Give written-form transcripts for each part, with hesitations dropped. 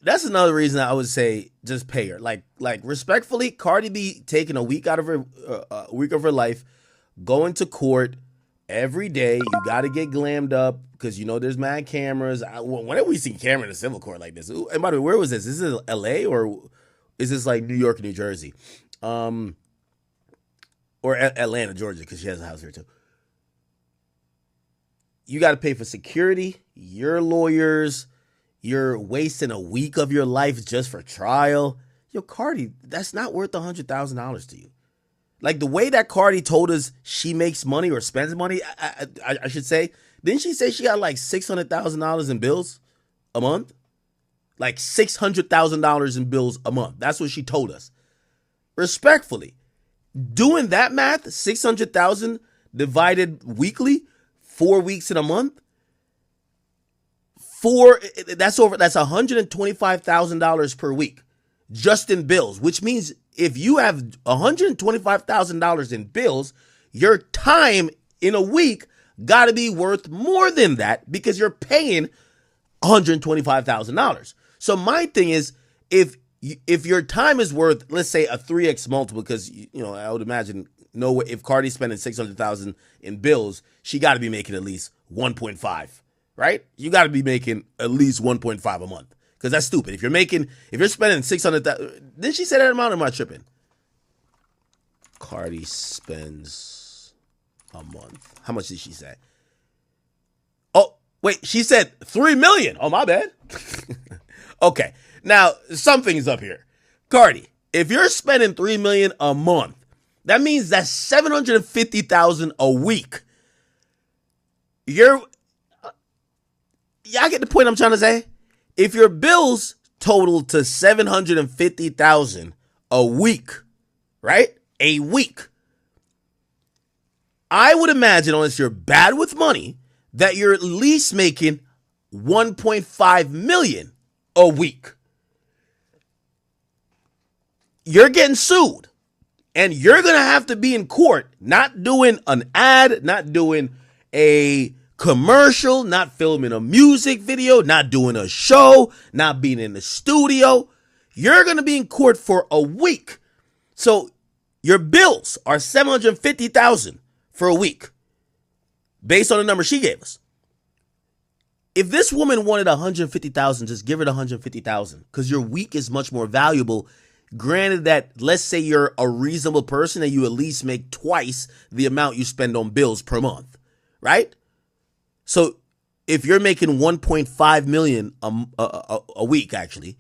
that's another reason I would say just pay her. Like respectfully, Cardi B taking a week out of her week of her life, going to court every day. You got to get glammed up because you know there's mad cameras. When have we seen camera in a civil court like this? And by the way, where was this? Is this L.A. or is this like New York, New Jersey, or Atlanta, Georgia? Because she has a house here too. You got to pay for security, your lawyers. You're wasting a week of your life just for trial. Yo, Cardi, that's not worth $100,000 to you. Like the way that Cardi told us she makes money or spends money, I should say, didn't she say she got like $600,000 in bills a month? Like $600,000 in bills a month. That's what she told us. Respectfully, doing that math, 600,000 divided weekly, 4 weeks in a month, that's $125,000 per week just in bills, which means if you have $125,000 in bills, your time in a week got to be worth more than that because you're paying $125,000. So my thing is, if your time is worth, let's say a 3x multiple, because I would imagine if Cardi's spending 600,000 in bills, she got to be making at least 1.5. Right? You got to be making at least 1.5 a month because that's stupid. If you're spending 600,000, didn't she say that amount? Or am I tripping? Cardi spends a month. How much did she say? Oh, wait, she said 3 million. Oh, my bad. Okay, now something's up here. Cardi, if you're spending 3 million a month, that means that's 750,000 a week. Y'all get the point I'm trying to say? If your bills total to 750,000 a week, right? A week. I would imagine, unless you're bad with money, that you're at least making 1.5 million a week. You're getting sued. And you're going to have to be in court, not doing an ad, not doing a commercial, not filming a music video, not doing a show, not being in the studio. You're going to be in court for a week. So your bills are $750,000 for a week based on the number she gave us. If this woman wanted $150,000, just give her the $150,000 because your week is much more valuable. Granted that, let's say you're a reasonable person and you at least make twice the amount you spend on bills per month, right? So if you're making 1.5 million a week, actually,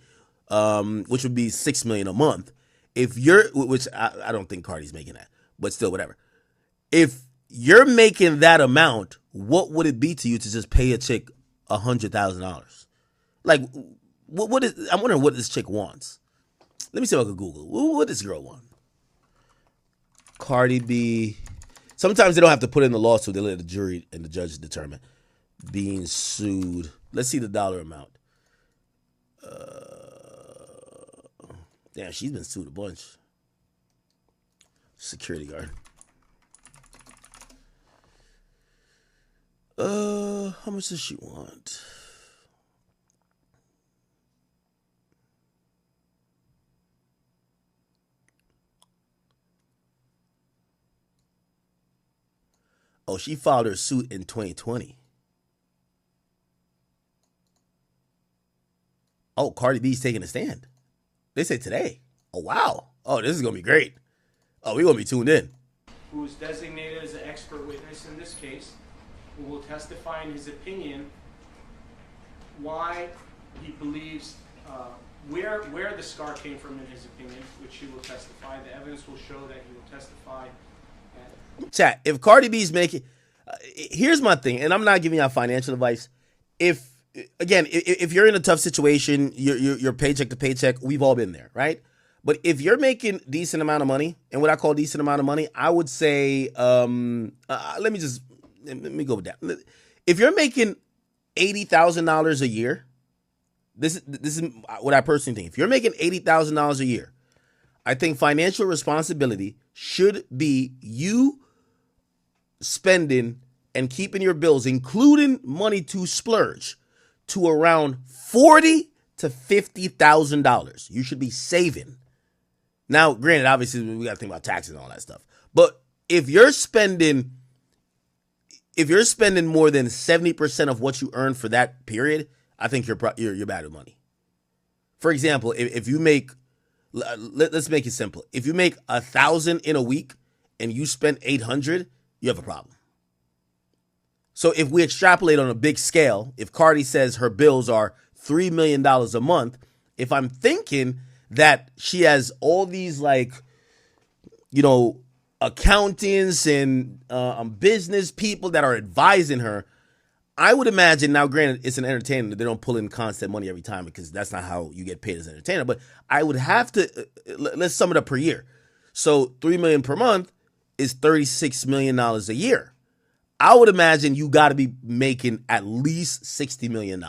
which would be 6 million a month, which I don't think Cardi's making that, but still, whatever. If you're making that amount, what would it be to you to just pay a chick $100,000? Like, I'm wondering what this chick wants. Let me see if I can Google. What does this girl want? Cardi B. Sometimes they don't have to put in the lawsuit. They let the jury and the judge determine. Being sued. Let's see the dollar amount. Damn, she's been sued a bunch. Security guard. How much does she want? Oh, she filed her suit in 2020. Oh, Cardi B's taking a stand. They say today. Oh, wow. Oh, this is going to be great. Oh, we're going to be tuned in. Who is designated as an expert witness in this case, who will testify in his opinion why he believes where the scar came from in his opinion, which he will testify. The evidence will show that he will testify. Chat, if Cardi B's making, here's my thing, and I'm not giving y'all financial advice. If you're in a tough situation, you're paycheck to paycheck, we've all been there, right? But if you're making decent amount of money, and what I call decent amount of money, I would say, let me go with that. If you're making $80,000 a year, this is what I personally think. If you're making $80,000 a year, I think financial responsibility should be you spending and keeping your bills, including money to splurge, to around $40,000 to $50,000 you should be saving. Now, granted, obviously we got to think about taxes and all that stuff. But if you're spending more than 70% of what you earn for that period, I think you're bad with money. For example, if you make, let's make it simple. If you make 1,000 in a week and you spend 800, you have a problem. So if we extrapolate on a big scale, if Cardi says her bills are $3 million a month, if I'm thinking that she has all these accountants and business people that are advising her, I would imagine, now granted it's an entertainer, they don't pull in constant money every time because that's not how you get paid as an entertainer, but I would have to, let's sum it up per year. So $3 million per month is $36 million a year. I would imagine you got to be making at least $60 million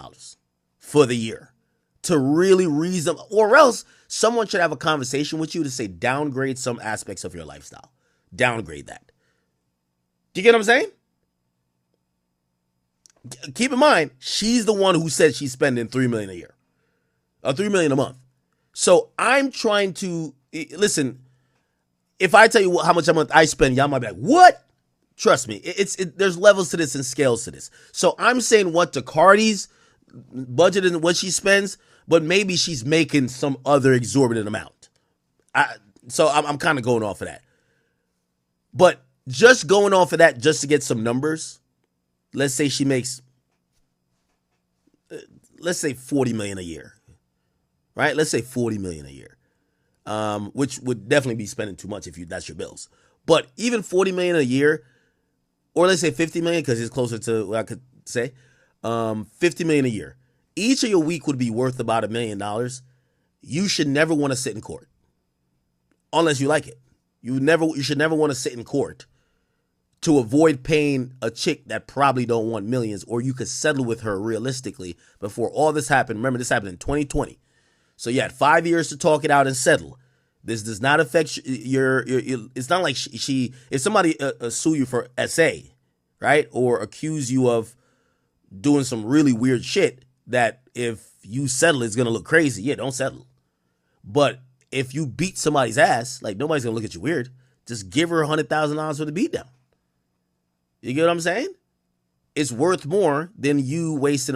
for the year to really reason, or else someone should have a conversation with you to say downgrade some aspects of your lifestyle. Downgrade that. Do you get what I'm saying? Keep in mind, she's the one who said she's spending $3 million a year, or $3 million a month. So I'm trying to listen. If I tell you how much a month I spend, y'all might be like, "What?" Trust me, there's levels to this and scales to this. So I'm saying what to Cardi's budget and what she spends, but maybe she's making some other exorbitant amount. So I'm kind of going off of that. But just going off of that, just to get some numbers, let's say she makes, let's say $40 million a year, right? Let's say $40 million a year, which would definitely be spending too much if that's your bills. But even $40 million a year, or let's say $50 million because it's closer to what I could say, $50 million a year. Each of your week would be worth about $1 million. You should never want to sit in court unless you like it. You should never want to sit in court to avoid paying a chick that probably don't want millions, or you could settle with her realistically before all this happened. Remember, this happened in 2020. So you had 5 years to talk it out and settle. This does not affect your it's not like if somebody sue you for SA, right? Or accuse you of doing some really weird shit that if you settle, it's going to look crazy. Yeah, don't settle. But if you beat somebody's ass, like nobody's going to look at you weird. Just give her $100,000 for the beatdown. You get what I'm saying? It's worth more than you wasting